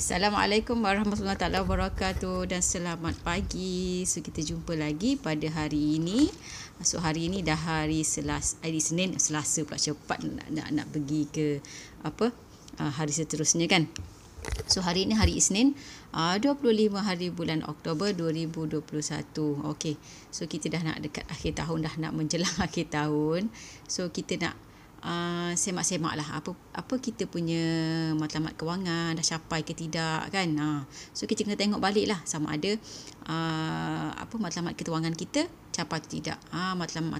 Assalamualaikum warahmatullahi wabarakatuh dan selamat pagi. So kita jumpa lagi pada hari ini. So hari ini dah hari Senin, Selasa pula, cepat nak pergi ke hari seterusnya kan. So hari ini hari Isnin, 25 hari bulan Oktober 2021. Okey. So kita dah nak dekat akhir tahun, dah nak menjelang akhir tahun. So kita nak semak-semak lah apa kita punya matlamat kewangan dah capai ke tidak kan. So kita kena tengok balik lah sama ada matlamat kewangan kita capai ke tidak. Matlamat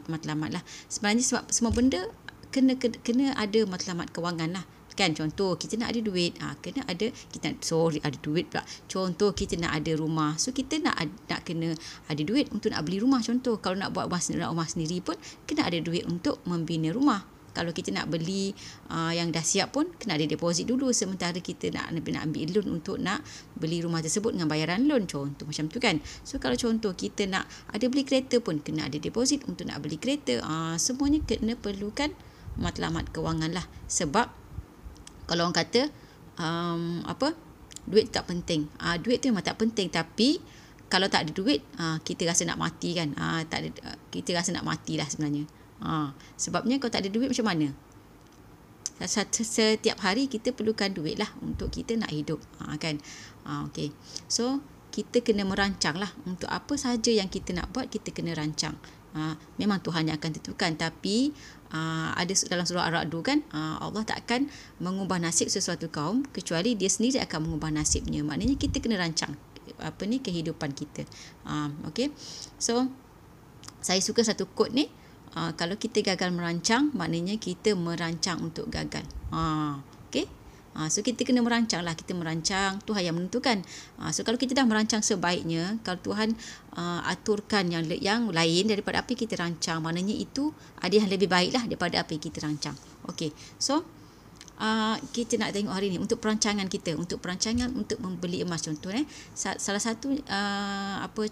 lah sebenarnya, sebab semua benda kena ada matlamat kewangan lah kan. Contoh kita nak ada duit, kena ada ada duit pula. Contoh kita nak ada rumah, so kita nak kena ada duit untuk nak beli rumah. Contoh kalau nak buat rumah sendiri pun kena ada duit untuk membina rumah. Kalau kita nak beli yang dah siap pun kena ada deposit dulu, sementara kita nak ambil loan untuk nak beli rumah tersebut dengan bayaran loan. Contoh macam tu kan. So kalau contoh kita nak ada beli kereta pun kena ada deposit untuk nak beli kereta. Semuanya kena perlukan matlamat kewangan lah. Sebab kalau orang kata duit tak penting. Duit tu memang tak penting, tapi kalau tak ada duit kita rasa nak mati kan. Kita rasa nak mati lah sebenarnya. Sebabnya kalau tak ada duit macam mana? Setiap hari kita perlukan duit lah untuk kita nak hidup kan. Okay. So kita kena merancang lah untuk apa sahaja yang kita nak buat, kita kena rancang. Memang Tuhan yang akan tentukan, tapi ada dalam surah Ar-Ra'd kan, Allah tak akan mengubah nasib sesuatu kaum kecuali dia sendiri akan mengubah nasibnya. Maknanya kita kena rancang kehidupan kita. Okay. So saya suka satu quote ni, kalau kita gagal merancang, maknanya kita merancang untuk gagal. Okay. So kita kena merancang lah. Kita merancang, Tuhan yang menentukan. So kalau kita dah merancang sebaiknya, kalau Tuhan aturkan yang lain daripada apa yang kita rancang, maknanya itu ada yang lebih baik lah daripada apa yang kita rancang. Okay. So kita nak tengok hari ni untuk perancangan kita, untuk membeli emas. Contoh salah satu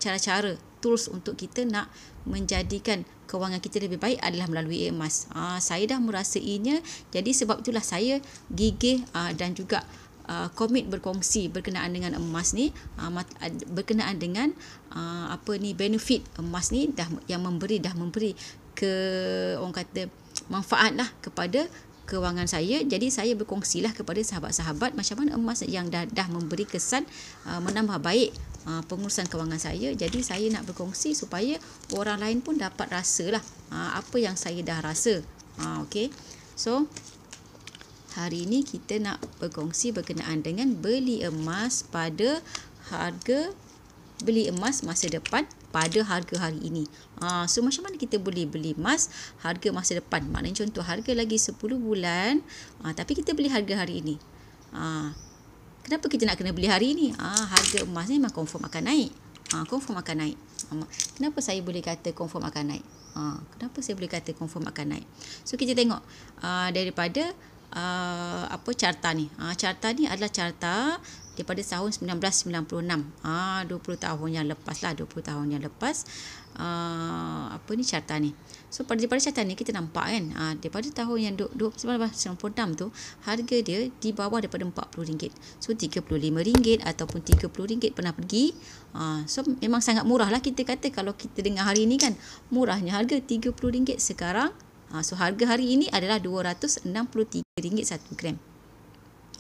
cara-cara tools untuk kita nak menjadikan kewangan kita lebih baik adalah melalui emas. Saya dah merasainya, jadi sebab itulah saya gigih dan juga komit berkongsi berkenaan dengan emas ni, berkenaan dengan benefit emas ni dah memberi ke orang kata manfaat lah kepada kewangan saya. Jadi saya berkongsilah kepada sahabat-sahabat macam mana emas yang dah memberi kesan menambah baik pengurusan kewangan saya. Jadi saya nak berkongsi supaya orang lain pun dapat rasalah apa yang saya dah rasa. Okay. So hari ini kita nak berkongsi berkenaan dengan beli emas masa depan pada harga hari ini. So macam mana kita boleh beli emas harga masa depan? Maknanya contoh harga lagi 10 bulan, tapi kita beli harga hari ini. Kenapa kita nak kena beli hari ini? Harga emas ni memang confirm akan naik. Kenapa saya boleh kata confirm akan naik? So kita tengok daripada carta ni. Carta ni adalah carta daripada tahun 1996. 20 tahun yang lepas. Carta ni. So daripada carta ni kita nampak kan, daripada tahun yang 1996 tu harga dia di bawah daripada RM40. So RM35 ataupun RM30 pernah pergi. So memang sangat murah lah kita kata. Kalau kita dengar hari ni kan, murahnya harga RM30 sekarang. So harga hari ini adalah RM263 1 gram.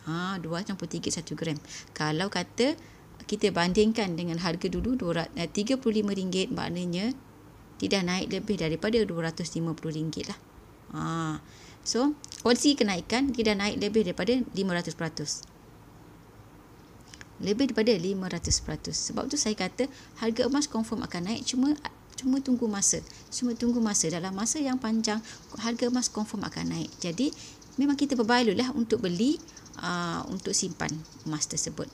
RM263 1 gram. Kalau kata kita bandingkan dengan harga dulu RM35, maknanya dia dah naik lebih daripada RM250 lah. So kondisi kenaikan dia dah naik lebih daripada 500%. Sebab tu saya kata harga emas confirm akan naik, cuma tunggu masa. Dalam masa yang panjang harga emas confirm akan naik. Jadi memang kita berbaloi lah untuk beli, untuk simpan emas tersebut.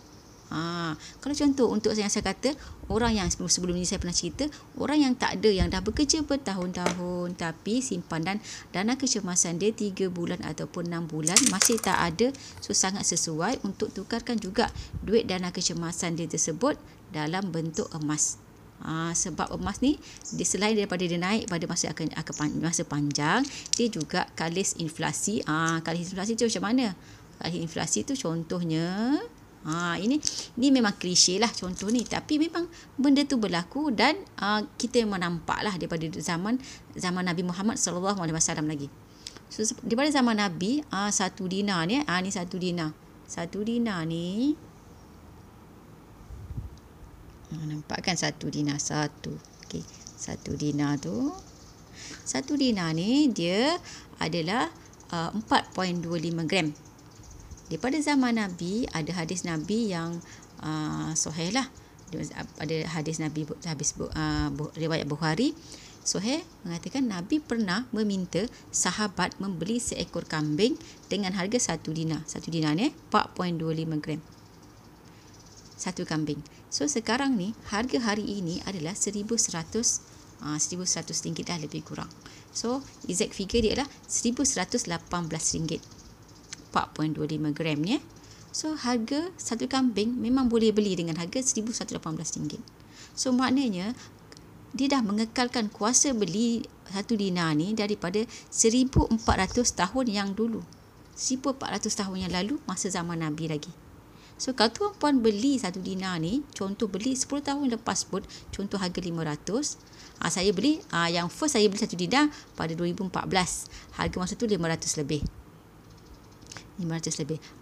Kalau contoh untuk yang saya kata, orang yang sebelum ni saya pernah cerita, orang yang tak ada, yang dah bekerja bertahun-tahun tapi simpanan dana kecemasan dia 3 bulan ataupun 6 bulan masih tak ada, so sangat sesuai untuk tukarkan juga duit dana kecemasan dia tersebut dalam bentuk emas. Sebab emas ni dia selain daripada dia naik pada masa panjang, dia juga kalis inflasi. Kalis inflasi tu macam mana? Kalis inflasi tu contohnya Ini memang klise lah contoh ni, tapi memang benda tu berlaku dan kita memang nampak lah daripada zaman Nabi Muhammad SAW lagi. So daripada zaman Nabi, 1 dinar ni, ni 1 dinar. 1 dinar ni, nampak kan 1 dinar, 1. Okey, 1 dinar tu. 1 dinar ni dia adalah 4.25 gram. Daripada zaman Nabi, ada hadis Nabi yang sahih lah. Ada hadis Nabi, riwayat Bukhari, sahih, mengatakan Nabi pernah meminta sahabat membeli seekor kambing dengan harga 1 dinar. 1 dinar ni 4.25 gram. Satu kambing. So sekarang ni, harga hari ini adalah 1,100 ringgit dah lebih kurang. So exact figure dia adalah 1,118 ringgit. 4.25 gram ni. So harga satu kambing memang boleh beli dengan harga 1,118 ringgit. So maknanya dia dah mengekalkan kuasa beli 1 dinar ni daripada 1,400 tahun yang dulu. 1,400 tahun yang lalu, masa zaman Nabi lagi. So kalau tuan-puan beli 1 dinar ni, contoh beli 10 tahun lepas pun, contoh harga 500. Saya beli, yang first saya beli 1 dinar pada 2014. Harga masa tu 500 lebih.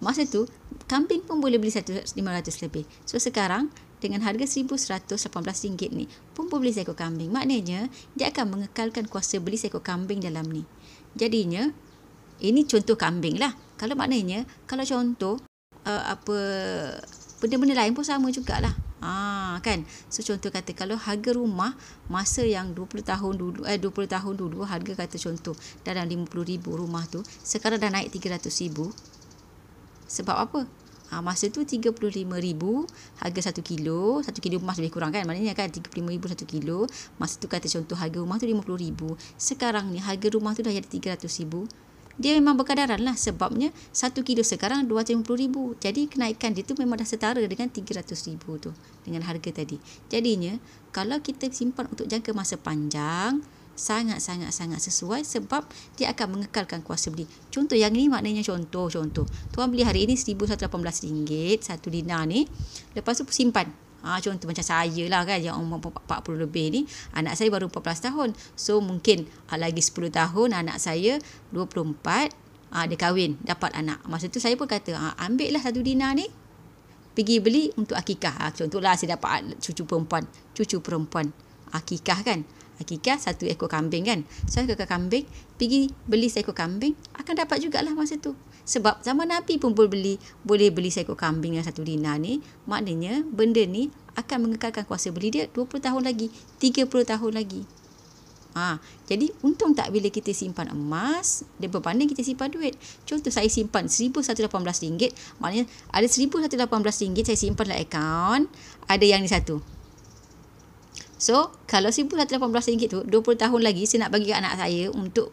Masa tu, kambing pun boleh beli 500 lebih. So sekarang, dengan harga 1,118 ringgit ni, pun boleh beli seekor kambing. Maknanya, dia akan mengekalkan kuasa beli seekor kambing dalam ni. Jadinya, ini contoh kambing lah. Kalau maknanya, kalau contoh, benda-benda lain pun sama jugalah. Kan. So contoh kata kalau harga rumah masa yang 20 tahun dulu harga kata contoh dalam 50,000 rumah tu, sekarang dah naik 300,000. Sebab apa? Masa tu 35,000 harga 1 kilo emas lebih kurang kan, maknanya kan 35,000 1 kilo. Masa tu kata contoh harga rumah tu 50,000. Sekarang ni harga rumah tu dah jadi 300,000. Dia memang berkadaran lah, sebabnya 1 kilo sekarang 250,000. Jadi kenaikan dia tu memang dah setara dengan 300,000 tu, dengan harga tadi. Jadinya, kalau kita simpan untuk jangka masa panjang, sangat-sangat sesuai sebab dia akan mengekalkan kuasa beli. Contoh yang ni maknanya contoh. Tuan beli hari ini 1,118 ringgit, 1 dinar ni. Lepas tu simpan. Contoh macam saya lah kan, yang umur 40 lebih ni, anak saya baru 14 tahun. So mungkin lagi 10 tahun anak saya 24, dia kahwin, dapat anak. Masa tu saya pun kata, ambil lah 1 dinar ni, pergi beli untuk akikah. Contohlah saya dapat cucu perempuan. Akikah kan. Akikah 1 ekor kambing kan. So ekor kambing, pergi beli seekor kambing, akan dapat jugalah masa tu. Sebab zaman Nabi pun boleh beli seekor kambing yang 1 dinar ni. Maknanya benda ni akan mengekalkan kuasa beli dia 20 tahun lagi, 30 tahun lagi. Jadi untung tak bila kita simpan emas, dia berbanding kita simpan duit. Contoh saya simpan 1,118 ringgit, maknanya ada 1,118 ringgit saya simpan dalam akaun, ada yang ni satu. So, kalau 1,118 ringgit tu, 20 tahun lagi saya nak bagi ke anak saya untuk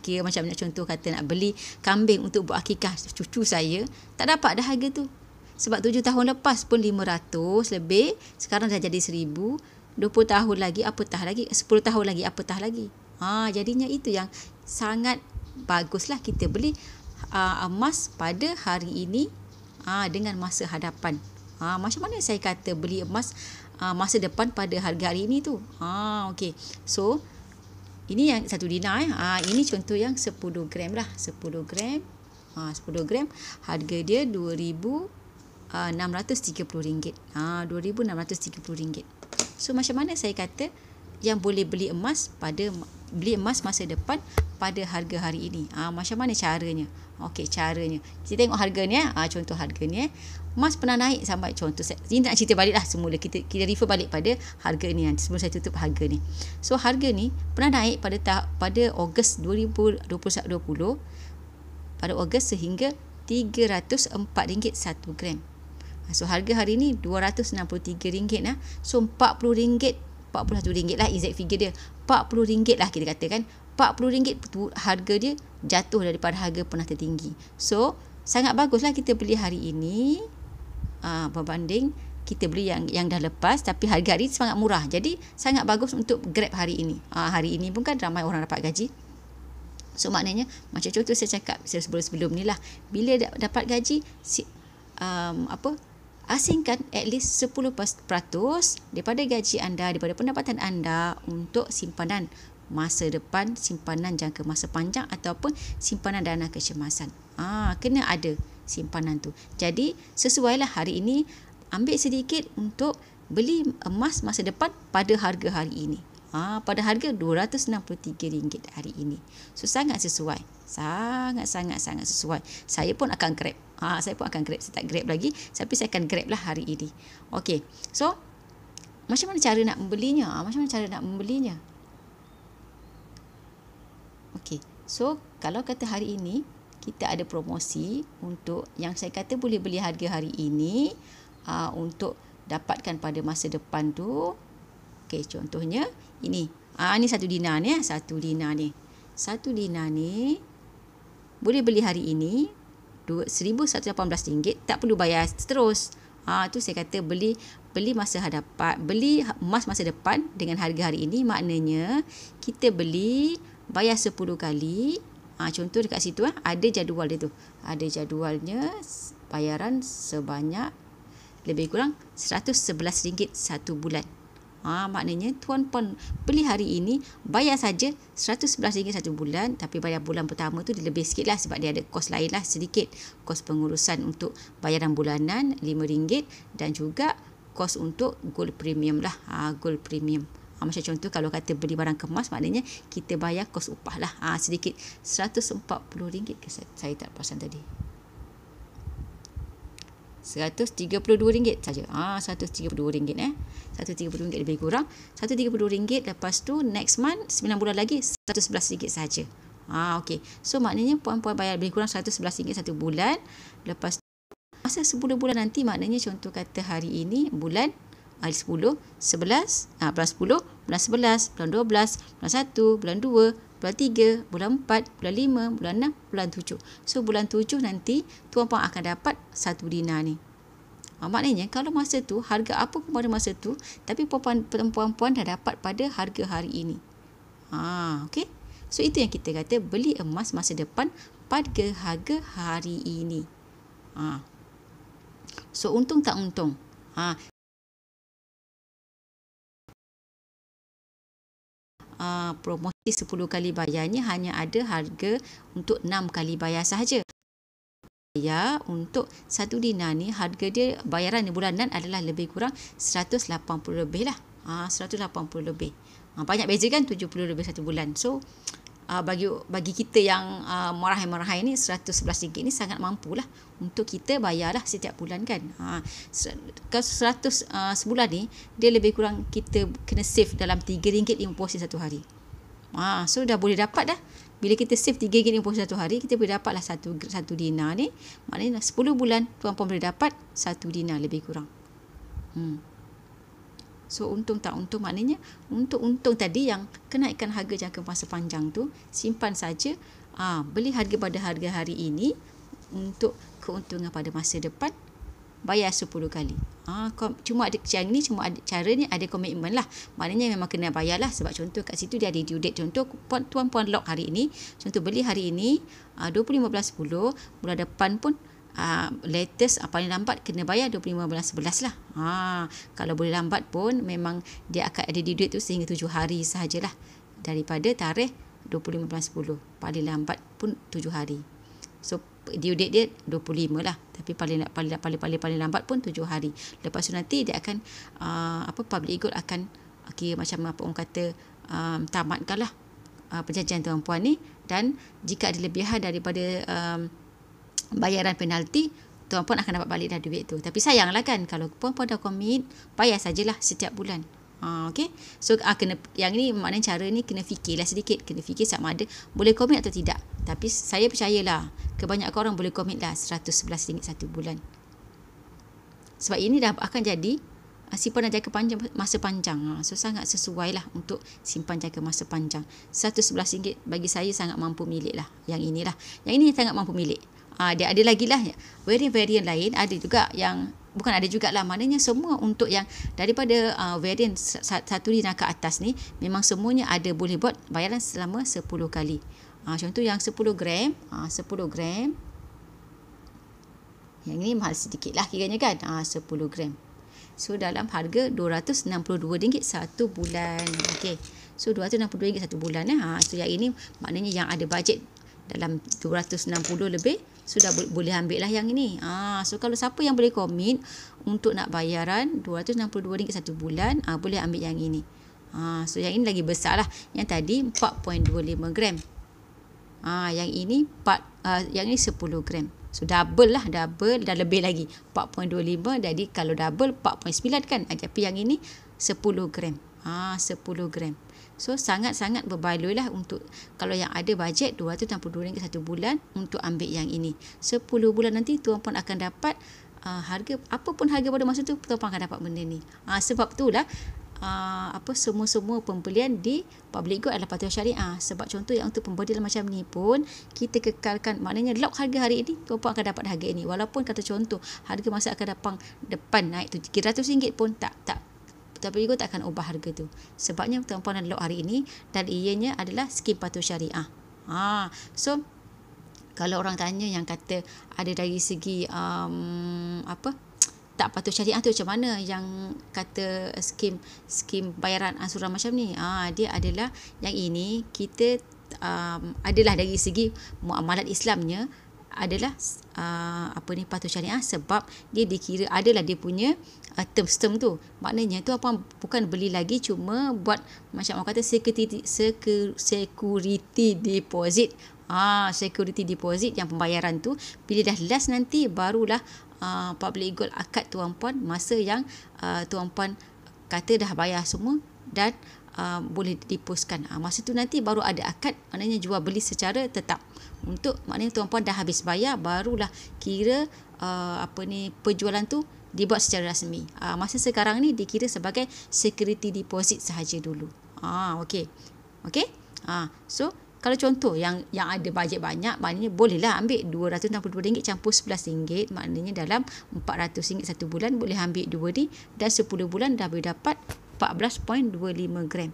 kira macam nak contoh kata nak beli kambing untuk buat akikah cucu saya, tak dapat dah harga tu. Sebab 7 tahun lepas pun 500 lebih, sekarang dah jadi 1,000, 20 tahun lagi apatah lagi, 10 tahun lagi apatah lagi. Jadinya itu yang sangat baguslah kita beli emas pada hari ini dengan masa hadapan. Macam mana saya kata beli emas masa depan pada harga hari ini tu. Okey. So, ini yang 1 dinar. Ini contoh yang 10 gram lah. 10 gram. 10 gram. Harga dia RM2,630. RM2,630. So, macam mana saya kata yang boleh beli emas masa depan pada harga hari ini. Macam mana caranya? Okey, caranya. Kita tengok harganya. Contoh harganya. Emas pernah naik sampai contoh. Ini nak cerita balik lah semula. Kita refer balik pada harga ni nanti sebelum saya tutup harga ni. So, harga ni pernah naik pada Ogos 2020. Pada Ogos sehingga RM304 1 gram. So, harga hari ni RM263 lah. So, RM41 lah exact figure dia. RM40 lah kita katakan. RM40 harga dia jatuh daripada harga pernah tertinggi. So, sangat baguslah kita beli hari ini berbanding kita beli yang dah lepas, tapi harga hari ini sangat murah. Jadi, sangat bagus untuk grab hari ini. Hari ini pun kan ramai orang dapat gaji. So, maknanya, macam contoh saya cakap sebelum ni lah, bila dapat gaji, asingkan at least 10% daripada gaji anda, daripada pendapatan anda untuk simpanan masa depan, simpanan jangka masa panjang ataupun simpanan dana kecemasan. Kena ada simpanan tu. Jadi sesuailah hari ini ambil sedikit untuk beli emas masa depan pada harga hari ini. Pada harga RM263 hari ini. So sangat sesuai. Sangat sesuai. Saya pun akan grab. Saya tak grab lagi, tapi saya akan grab lah hari ini. Okey. So macam mana cara nak membelinya? Okey. So kalau kata hari ini kita ada promosi untuk yang saya kata boleh beli harga hari ini untuk dapatkan pada masa depan tu. Okey, contohnya ini. Ni 1 dinar ni. 1 dinar ni boleh beli hari ini RM1,118, tak perlu bayar terus. Tu saya kata beli masa hadapan, beli emas masa depan dengan harga hari ini, maknanya kita beli bayar 10 kali. Contoh dekat situ ada jadual dia tu. Ada jadualnya bayaran sebanyak lebih kurang RM111 satu bulan. Maknanya tuan-puan beli hari ini bayar saja RM111 satu bulan, tapi bayar bulan pertama tu dia lebih sikit lah sebab dia ada kos lain lah sedikit. Kos pengurusan untuk bayaran bulanan RM5 dan juga kos untuk gold premium lah. Gold premium. Macam contoh kalau kata beli barang kemas, maknanya kita bayar kos upah lah sedikit. RM140 ke saya tak perasan tadi. RM132 saja. RM132 RM132 lebih kurang. RM132, lepas tu next month 9 bulan lagi RM111 saja. Okey. So maknanya puan-puan bayar lebih kurang RM111 satu bulan. Lepas tu masa 10 bulan nanti, maknanya contoh kata hari ini bulan 10, 11, bulan 10, bulan 11, bulan 12, bulan 1, bulan 2, bulan 3, bulan 4, bulan 5, bulan 6, bulan 7. So bulan 7 nanti tuan-puan akan dapat 1 dinar ni. Maknanya kalau masa tu harga apa pun pada masa tu, tapi puan-puan dah dapat pada harga hari ini. Okey. So itu yang kita kata beli emas masa depan pada harga hari ini. So untung tak untung? Promosi 10 kali bayarnya hanya ada harga untuk 6 kali bayar sahaja. Ya, untuk 1 dinar ni harga dia bayaran bulanan adalah lebih kurang 180 lebih lah. 180 lebih. Banyak beza kan, 70 lebih satu bulan. So bagi kita yang merahai-merahai ni, RM111 ni sangat mampulah untuk kita bayarlah setiap bulan kan. Kalau 100 sebulan ni, dia lebih kurang kita kena save dalam RM3.50 satu hari. So dah boleh dapat dah. Bila kita save RM3.50 satu hari, kita boleh dapatlah satu dinar ni. Maknanya 10 bulan tuan-puan boleh dapat 1 dinar lebih kurang. So untung tak untung, maknanya untung tadi yang kenaikan harga jangka masa panjang tu, simpan saja, beli harga pada harga hari ini untuk keuntungan pada masa depan, bayar 10 kali. Cuma ada yang ni, cuma ada cara ni, ada komitmen lah. Maknanya memang kena bayar lah, sebab contoh kat situ dia ada due date. Contoh tuan-puan lock hari ini, contoh beli hari ini 25 bulan 10, bulan depan pun latest paling lambat kena bayar 25 bulan 11 lah. Kalau boleh lambat pun memang dia akan ada due date tu sehingga 7 hari sahajalah daripada tarikh 25 bulan 10. Paling lambat pun 7 hari. So due date dia 25 lah, tapi paling lambat pun 7 hari. Lepas tu nanti dia akan public good akan macam apa orang kata, tamatkanlah perjanjian tuan-puan ni, dan jika ada lebihan daripada bayaran penalti, tuan-puan akan dapat balik dah duit tu. Tapi sayanglah kan, kalau puan-puan dah komit, bayar sajalah setiap bulan. Okey. So kena, yang ni maknanya cara ni kena fikirlah sedikit, kena fikir sama ada boleh komit atau tidak. Tapi saya percayalah kebanyakan orang boleh komit lah RM111 satu bulan. Sebab ini dah akan jadi simpanan jangka panjang masa panjang. So sangat sesuai lah untuk simpan jangka masa panjang. RM111 bagi saya sangat mampu milik lah. Yang inilah, yang ini sangat mampu milik. Dia ada lagi lah varian lain, ada juga yang bukan ada jugalah, maknanya semua untuk yang daripada varian 1 dinar ke atas ni memang semuanya ada boleh buat bayaran selama 10 kali. Contoh yang 10 gram, 10 gram Yang ini mahal sedikit lah kiranya kan. 10 gram. So dalam harga RM262 satu bulan. Okey. So RM262 satu bulan. So yang ini maknanya yang ada bajet dalam 260 lebih sudah boleh ambil lah yang ini. So kalau siapa yang boleh komit untuk nak bayaran RM262 satu bulan, boleh ambil yang ini. So yang ini lagi besar lah. Yang tadi 4.25 gram. Yang ini yang ini 10 gram. So double lah, double dan lebih lagi 4.25. Jadi kalau double 4.9 kan. Tapi yang ini 10 gram. 10 gram. So sangat-sangat berbaloi lah untuk kalau yang ada bajet RM262 satu bulan untuk ambil yang ini. 10 bulan nanti tuan puan akan dapat harga, apa pun harga pada masa tu tuan puan akan dapat benda ni. Sebab itulah semua pembelian di public good adalah patuh syariah. Sebab contoh yang untuk pembelian macam ni pun kita kekalkan, maknanya lock harga hari ini tuan puan akan dapat harga ini. Walaupun kata contoh harga masa akan depan naik tu RM300 pun tak public good tak akan ubah harga tu. Sebabnya tuan puan lock hari ini dan ianya adalah skim patuh syariah. So kalau orang tanya yang kata ada dari segi tak patuh syariah tu macam mana, yang kata skim bayaran ansuran macam ni, dia adalah yang ini kita adalah dari segi muamalat Islamnya adalah patuh syariah, sebab dia dikira adalah dia punya term tu. Maknanya tu apa, bukan beli lagi cuma buat macam orang kata security deposit. Security deposit yang pembayaran tu bila dah last nanti barulah public good akad tuan puan masa yang tuan puan kata dah bayar semua dan boleh dipuskan. Masa tu nanti baru ada akad, maknanya jual beli secara tetap. Untuk maknanya tuan puan dah habis bayar barulah kira penjualan tu dibuat secara rasmi. Masa sekarang ni dikira sebagai security deposit sahaja dulu. Okey. So kalau contoh yang ada bajet banyak, maknanya bolehlah ambil RM262 campur RM11, maknanya dalam RM400 satu bulan boleh ambil dua ni dan 10 bulan dah boleh dapat 14.25 gram.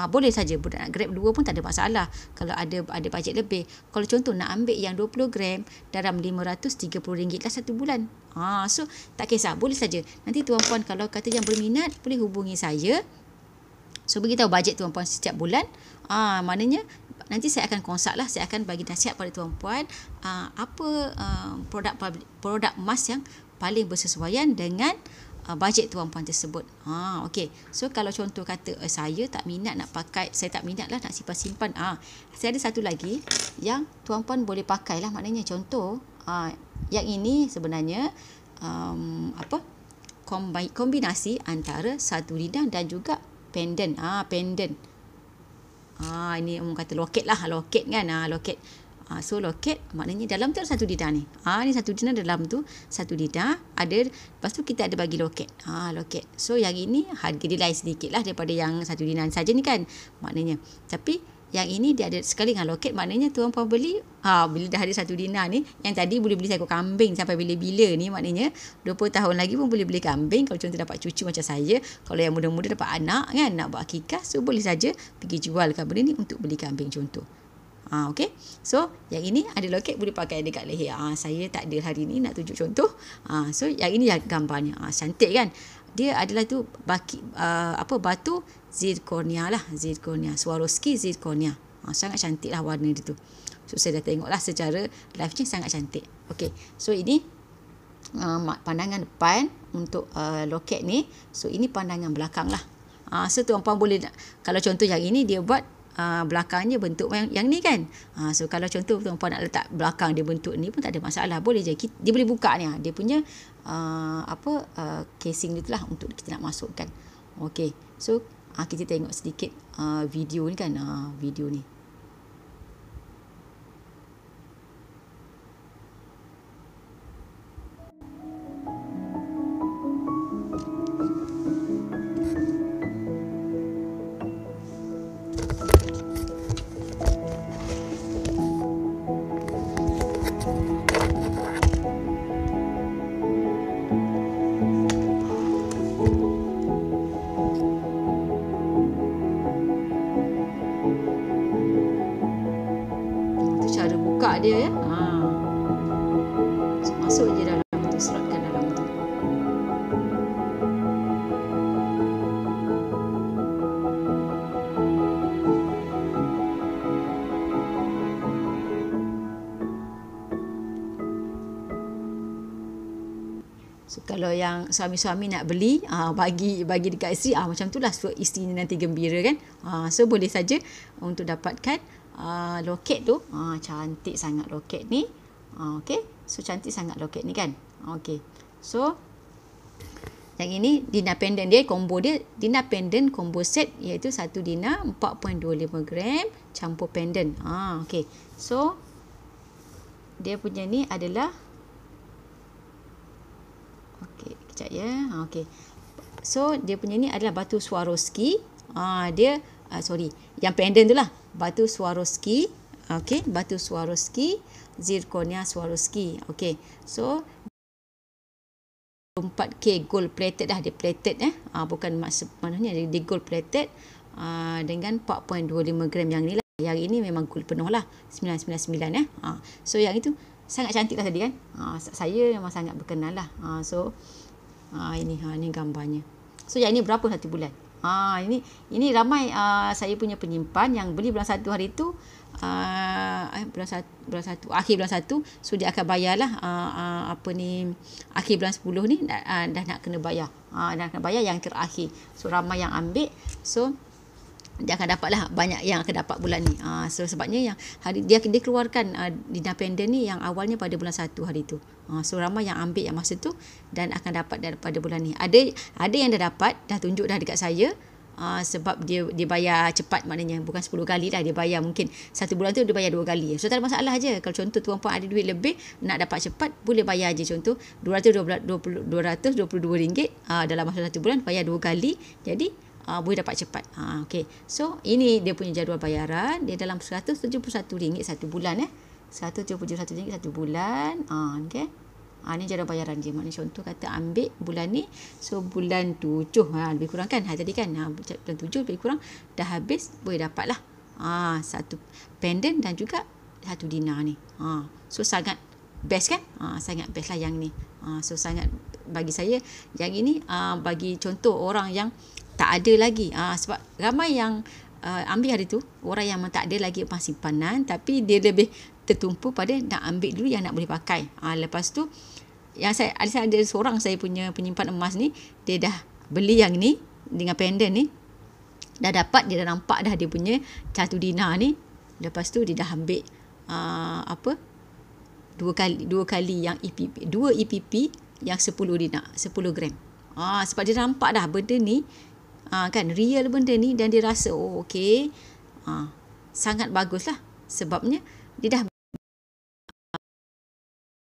Boleh saja nak grab 2 pun tak ada masalah kalau ada bajet lebih. Kalau contoh nak ambil yang 20 gram dalam RM530 lah satu bulan. So tak kisah, boleh saja. Nanti tuan puan kalau kata yang berminat boleh hubungi saya. So beritahu bajet tuan puan setiap bulan. Maknanya nanti saya akan konsult lah, saya akan bagi nasihat pada tuan puan apa produk emas yang paling bersesuaian dengan bajet tuan puan tersebut. Okey. So kalau contoh kata saya tak minat nak pakai, saya tak minat lah nak simpan-simpan. Saya ada satu lagi yang tuan puan boleh pakai lah, maknanya contoh yang ini sebenarnya kombinasi antara satu dinar dan juga pendant. Ini orang kata loket lah, loket kan, loket. So loket maknanya dalam tu ada satu dinar ni. Ni satu dinar, dalam tu satu dinar ada, lepas tu kita ada bagi loket. Loket. So yang ini harga dia lain sedikit lah daripada yang satu dinar saja ni kan, maknanya. Tapi yang ini dia ada sekali dengan loket, maknanya tuan puan beli bila dah ada satu dinar ni, yang tadi boleh beli seekor kambing sampai bila-bila ni, maknanya 20 tahun lagi pun boleh beli kambing. Kalau contoh dapat cucu macam saya, kalau yang muda-muda dapat anak kan, nak buat akikah, so boleh saja pergi jualkan benda ni untuk beli kambing contoh. Okey. So yang ini ada loket boleh pakai dekat leher. Saya tak ada hari ni nak tunjuk contoh. So yang ini yang gambarnya. Cantik kan? Dia adalah tu batu zirconia lah, zirconia, Swarovski zirconia. Sangat cantik lah warna dia tu. So saya dah tengok lah secara live-nya, sangat cantik. Okey. So ini pandangan depan untuk loket ni. So ini pandangan belakang lah. So tuan puan boleh, kalau contoh yang ini dia buat belakangnya bentuk yang ni kan. So kalau contoh tuan puan nak letak belakang dia bentuk ni pun tak ada masalah, boleh je. Dia boleh buka ni, dia punya casing dia tu lah untuk kita nak masukkan. Okey. So kita tengok sedikit video ni kan, video ni. So kalau yang suami-suami nak beli, bagi dekat isteri, macam tu lah, so isteri nanti gembira kan. So boleh saja untuk dapatkan loket tu. Cantik sangat loket ni. Okay, so cantik sangat loket ni kan. Okay, so yang ini Dina pendant dia, combo dia Dina pendant combo set, iaitu satu Dina 4.25 gram campur pendant. Okay, so dia punya ni adalah, okey, kejap ya. Okey. So dia punya ni adalah batu Swarovski. Dia yang pendant tu lah, batu Swarovski. Okey, batu Swarovski, zirconia Swarovski. Okey. So 4K gold plated dah, dia plated bukan maknanya dia gold plated dengan 4.25 gram yang ni lah. Yang ini memang gold penuh lah, 999 So yang itu sangat cantik lah tadi kan. Saya memang sangat berkenan lah. So ini gambarnya. So yang ini berapa satu bulan? Ini ramai saya punya penyimpan yang beli bulan 1 hari tu, akhir bulan 1, so dia akan bayar lah akhir bulan 10 ni dah nak kena bayar. Dah nak bayar yang terakhir. So ramai yang ambil, so dia akan dapat lah, banyak yang akan dapat bulan ni. So sebabnya yang hari dia keluarkan Dina pendant ni yang awalnya pada bulan 1 hari tu. So ramai yang ambil yang masa tu dan akan dapat daripada bulan ni. Ada yang dah dapat, dah tunjuk dah dekat saya. Sebab dia bayar cepat, maknanya bukan 10 kali lah, dia bayar mungkin satu bulan tu dia bayar 2 kali. So tak ada masalah je. Kalau contoh tuan-puan ada duit lebih nak dapat cepat, boleh bayar je. Contoh RM222 dalam masa satu bulan, bayar 2 kali, jadi boleh dapat cepat. Okay. So ini dia punya jadual bayaran, dia dalam RM171 satu bulan. RM171 satu bulan. Okay. Ni jadual bayaran dia. Maknanya contoh kata ambil bulan ni, so bulan 7 lebih kurang kan, tadi kan bulan 7 lebih kurang dah habis, boleh dapat lah satu pendant dan juga satu Dina ni. So sangat best kan. Sangat best lah yang ni. So sangat, bagi saya yang ini bagi contoh orang yang tak ada lagi, sebab ramai yang ambil hari tu orang yang tak ada lagi emas simpanan, tapi dia lebih tertumpu pada nak ambil dulu yang nak boleh pakai. Lepas tu yang ada seorang saya punya penyimpan emas ni, dia dah beli yang ni dengan pendant ni, dah dapat, dia dah nampak dah dia punya satu Dina ni. Lepas tu dia dah ambil dua kali yang EPP, 2 EPP yang 10 Dina, 10 gram. Sebab dia nampak dah benda ni kan real benda ni, dan dia rasa okey, sangat bagus lah. Sebabnya dia dah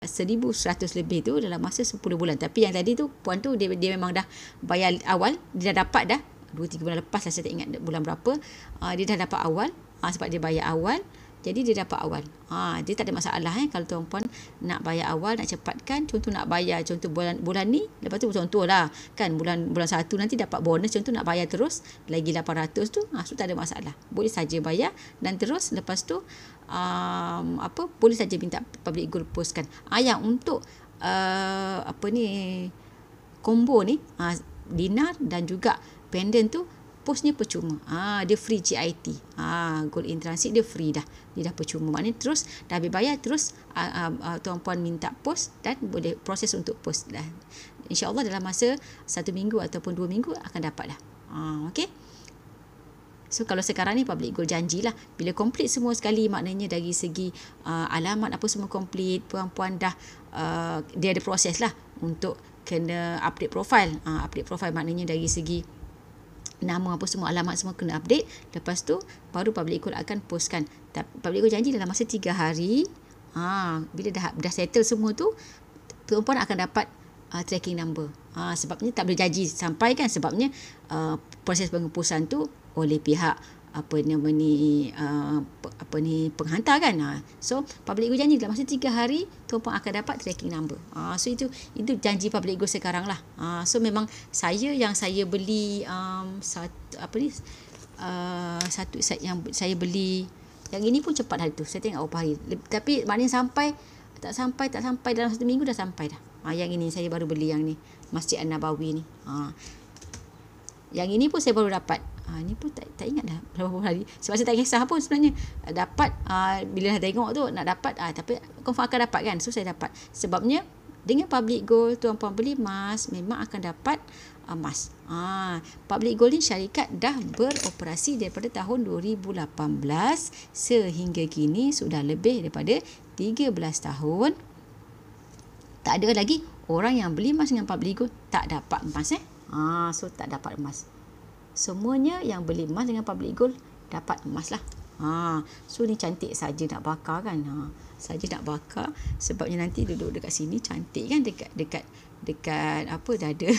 1,100 lebih tu dalam masa 10 bulan. Tapi yang tadi tu puan tu dia memang dah bayar awal, dia dah dapat dah 2-3 bulan lepas lah, saya tak ingat bulan berapa. Dia dah dapat awal, sebab dia bayar awal, jadi dia dapat awal. Dia tak ada masalah kalau tuan-puan nak bayar awal, nak cepatkan. Contoh nak bayar, contoh bulan ni, lepas tu contoh lah kan, bulan 1 nanti dapat bonus, contoh nak bayar terus lagi 800 tu, so tak ada masalah, boleh saja bayar dan terus. Lepas tu boleh saja minta public gold postkan. Yang untuk combo ni, dinar dan juga pendant tu postnya percuma. Dia free GIT. Gold in transit dia free dah. Dia dah percuma. Maknanya terus dah habis bayar, terus tuan-puan minta post dan boleh proses untuk post dah. InsyaAllah dalam masa 1 minggu ataupun 2 minggu akan dapat dah. Okay. So kalau sekarang ni public gold janjilah bila komplit semua sekali, maknanya dari segi alamat apa semua komplit, puan-puan dah dia ada proses lah untuk kena update profile. Update profile maknanya dari segi nama apa semua, alamat semua kena update. Lepas tu baru public gold akan postkan. Public gold janji dalam masa 3 hari. Bila dah settle semua tu, tuan-puan akan dapat tracking number. Sebabnya tak boleh janji sampai kan, sebabnya proses pengepusan tu oleh pihak penghantar kan. So public gold janji dalam masa 3 hari tuan-puan akan dapat tracking number. So itu janji public gold sekarang lah. So memang saya beli satu set yang saya beli yang ini pun cepat hari tu, saya tengok berapa hari, tapi maknanya tak sampai dalam 1 minggu dah sampai dah. Yang ini saya baru beli, yang ni Masjid An-Nabawi ni. Yang ini pun saya baru dapat. Ni pun tak ingat dah berapa hari. Sebab saya tak kisah pun sebenarnya. Dapat bila dah tengok tu nak dapat, tapi confirm akan dapat kan. So saya dapat. Sebabnya Dengan public gold tuan-puan beli emas, memang akan dapat emas. Public gold ni syarikat dah beroperasi daripada tahun 2018 sehingga kini sudah lebih daripada 13 tahun. Tak ada lagi orang yang beli emas dengan public gold tak dapat emas. So tak dapat emas. Semuanya yang beli emas dengan public gold dapat emas lah. So ni cantik saja nak bakar kan. Saja nak bakar sebabnya nanti duduk dekat sini cantik kan, dekat apa dada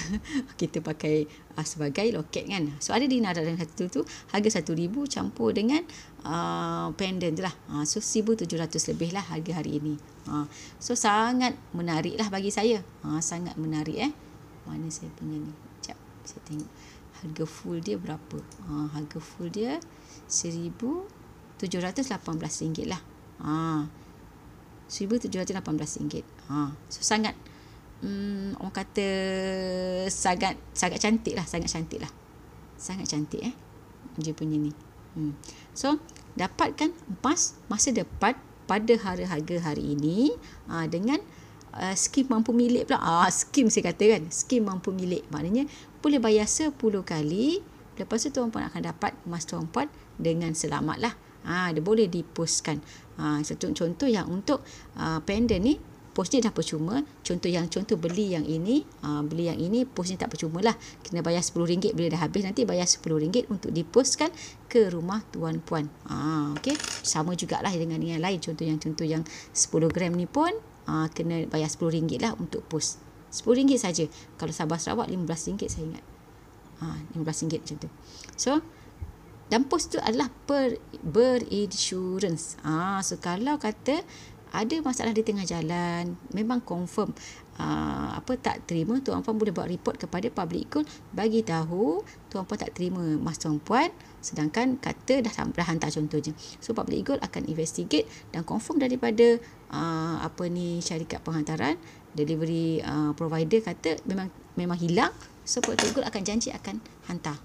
kita pakai sebagai loket kan. So ada dinar dalam satu tu harga 1,000 campur dengan pendant tu lah. So 1,700 lebih lah harga hari ini. So sangat menarik lah bagi saya. Sangat menarik Mana saya punya ni? Sekejap saya tengok harga full dia berapa. Harga full dia RM1,718 lah. RM1,718. So sangat orang kata sangat cantik lah. Sangat cantik dia punya ni. So dapatkan emas masa depan pada harga hari ini dengan skim mampu milik pula. Skim saya kata kan, skim mampu milik. Maknanya boleh bayar 10 kali. Lepas tu tuan-puan akan dapat emas tuan-puan dengan selamat lah. Dia boleh dipostkan. Contoh yang untuk pendant ni, postnya dah percuma. Contoh beli yang ini, postnya tak percuma lah. Kena bayar RM10 bila dah habis. Nanti bayar RM10 untuk dipostkan ke rumah tuan-puan. Okay. Sama jugalah dengan yang lain. Contoh yang 10 gram ni pun kena bayar RM10 lah untuk post. RM10 saja. Kalau Sabah Sarawak RM15 saya ingat. RM15 macam tu. So dan post tu adalah berinsurans. So kalau kata ada masalah di tengah jalan, memang confirm tak terima, tuan-puan boleh buat report kepada public gold, bagi tahu tuan-puan tak terima emas tuan-puan, sedangkan kata dah hantar contohnya. So public gold akan investigate dan confirm daripada syarikat penghantaran, delivery provider kata memang hilang. So public gold akan janji akan hantar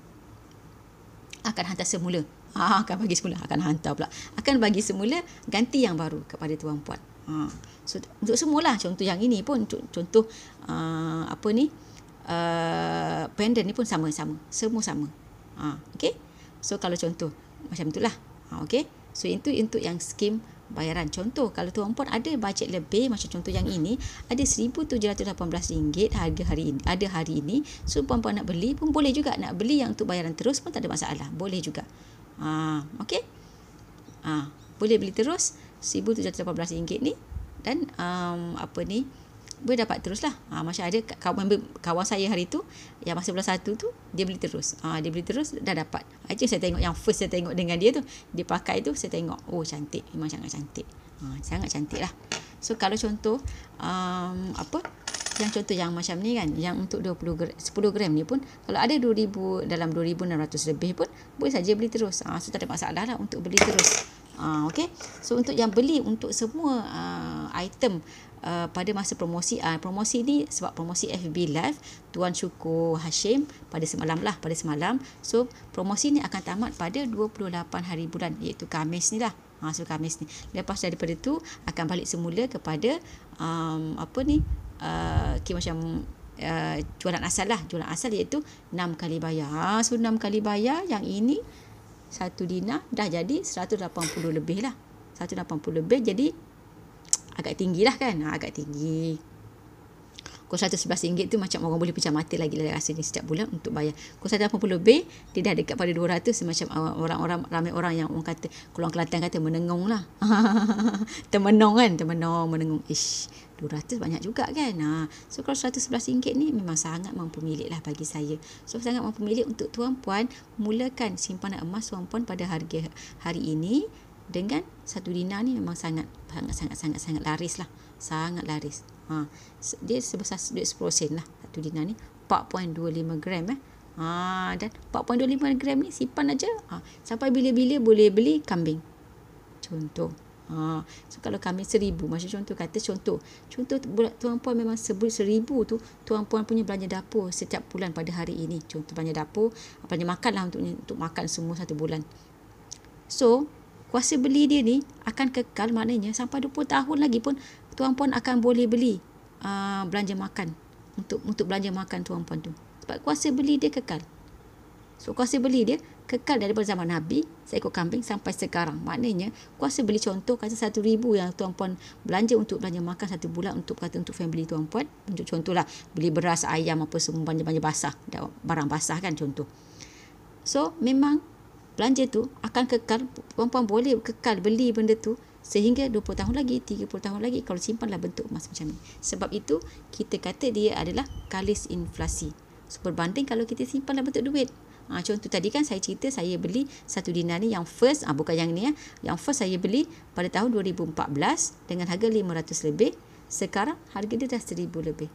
semula. Akan bagi semula ganti yang baru kepada tuan-puan. So untuk semualah, contoh yang ini pun contoh pendant ni pun sama-sama, semua sama. Okay. So kalau contoh macam itulah. Okay. So itu untuk yang skim bayaran. Contoh kalau tuan-puan ada bajet lebih, macam contoh yang ini ada RM1,718 harga hari ini, ada hari ini. So puan-puan nak beli pun boleh juga, nak beli yang untuk bayaran terus pun tak ada masalah, boleh juga. Okay. Boleh beli terus RM1,718 ni, dan boleh dapat terus lah. Macam ada kawan saya hari tu yang masa bulan 1 tu, dia beli terus. Dia beli terus dah dapat. Itu saya tengok, yang first saya tengok dengan dia tu, dia pakai tu, saya tengok, cantik, memang sangat cantik. Sangat cantik lah. So kalau contoh yang contoh yang macam ni kan, yang untuk 10 gram ni pun kalau ada 2,000 dalam 2,600 lebih pun boleh saja beli terus. So tak ada masalah lah untuk beli terus. Okay. So untuk yang beli untuk semua item pada masa promosi, promosi ni sebab promosi FB Live Tuan Syukur Hashim pada semalam. So promosi ni akan tamat pada 28 hari bulan, iaitu Khamis ni lah. So Khamis ni, lepas daripada tu akan balik semula kepada macam jualan asal lah. Jualan asal iaitu 6 kali bayar. So 6 kali bayar yang ini 1 dinar dah jadi 180 lebih lah. 180 lebih, jadi agak tinggi lah kan. Agak tinggi. Kalau RM111 tu macam orang boleh pecah mata lagi lah rasa ni setiap bulan untuk bayar. Kalau 180 lebih, dia dah dekat pada 200. Macam orang-orang, ramai orang yang orang kata, Keluang Kelantan kata menengong lah. Termenong kan, menengong. 200 banyak juga kan. So kalau RM111 ni memang sangat mampu milik lah bagi saya. So sangat mampu milik untuk tuan-puan mulakan simpanan emas tuan-puan pada harga hari ini. Dengan 1 dinar ni memang sangat laris lah. Sangat laris. Dia sebesar duit 10% lah. 1 dinar ni 4.25 gram dan 4.25 gram ni simpan aja. Sampai bila-bila boleh beli kambing. Contoh. So kalau kambing 1,000, macam contoh tuan-puan memang 1,000 tu tuan-puan punya belanja dapur setiap bulan pada hari ini. Contoh belanja dapur, belanja makan lah untuk makan semua 1 bulan. So kuasa beli dia ni akan kekal, maknanya sampai 20 tahun lagi pun tuan-puan akan boleh beli. belanja makan, untuk belanja makan tuan-puan tu. Sebab kuasa beli dia kekal. So kuasa beli dia kekal daripada zaman Nabi, seekor kambing sampai sekarang. Maknanya kuasa beli, contoh kata 1,000 yang tuan-puan belanja untuk belanja makan satu bulan untuk family tuan-puan. Untuk contohlah beli beras, ayam apa semua, belanja basah, barang basah kan contoh. So memang belanja tu akan kekal, tuan-puan boleh kekal beli benda tu sehingga 20 tahun lagi, 30 tahun lagi kalau simpanlah bentuk emas macam ni. Sebab itu kita kata dia adalah kalis inflasi. So, berbanding kalau kita simpan dalam bentuk duit. Contoh tadi kan saya cerita saya beli 1 dinar ni yang first, bukan yang ni yang first saya beli pada tahun 2014 dengan harga 500 lebih. Sekarang harga dia dah 1,000 lebih.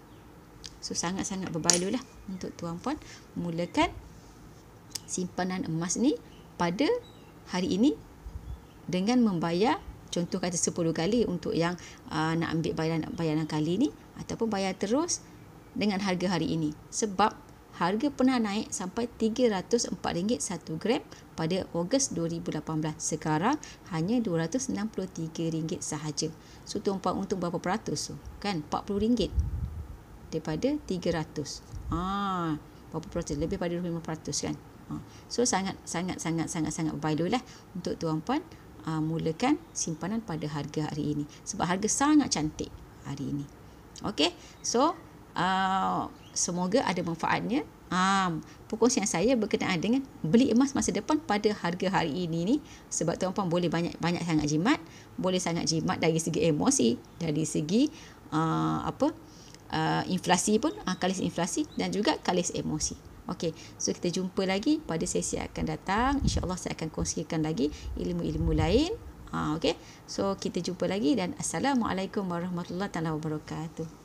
So sangat-sangat berbaloi lah untuk tuan-puan mulakan simpanan emas ni pada hari ini dengan membayar, contoh kata 10 kali untuk yang nak ambil bayaran kali ni, ataupun bayar terus dengan harga hari ini. Sebab harga pernah naik sampai RM304 1 gram pada Ogos 2018. Sekarang hanya RM263 sahaja. So tuan-puan untung berapa peratus tu? Kan RM40 daripada 300. Berapa peratus? Lebih pada 25% kan. So sangat berbaloi lah untuk tuan-puan mulakan simpanan pada harga hari ini. Sebab harga sangat cantik hari ini. Okey. So semoga ada manfaatnya. Perkongsian saya berkenaan dengan beli emas masa depan pada harga hari ini ni, sebab tuan-puan boleh banyak sangat jimat, boleh sangat jimat dari segi emosi, dari segi inflasi pun, kalis inflasi dan juga kalis emosi. Okey, so kita jumpa lagi pada sesi akan datang. InsyaAllah saya akan kongsikan lagi ilmu-ilmu lain. Okey, so kita jumpa lagi dan Assalamualaikum warahmatullahi wabarakatuh.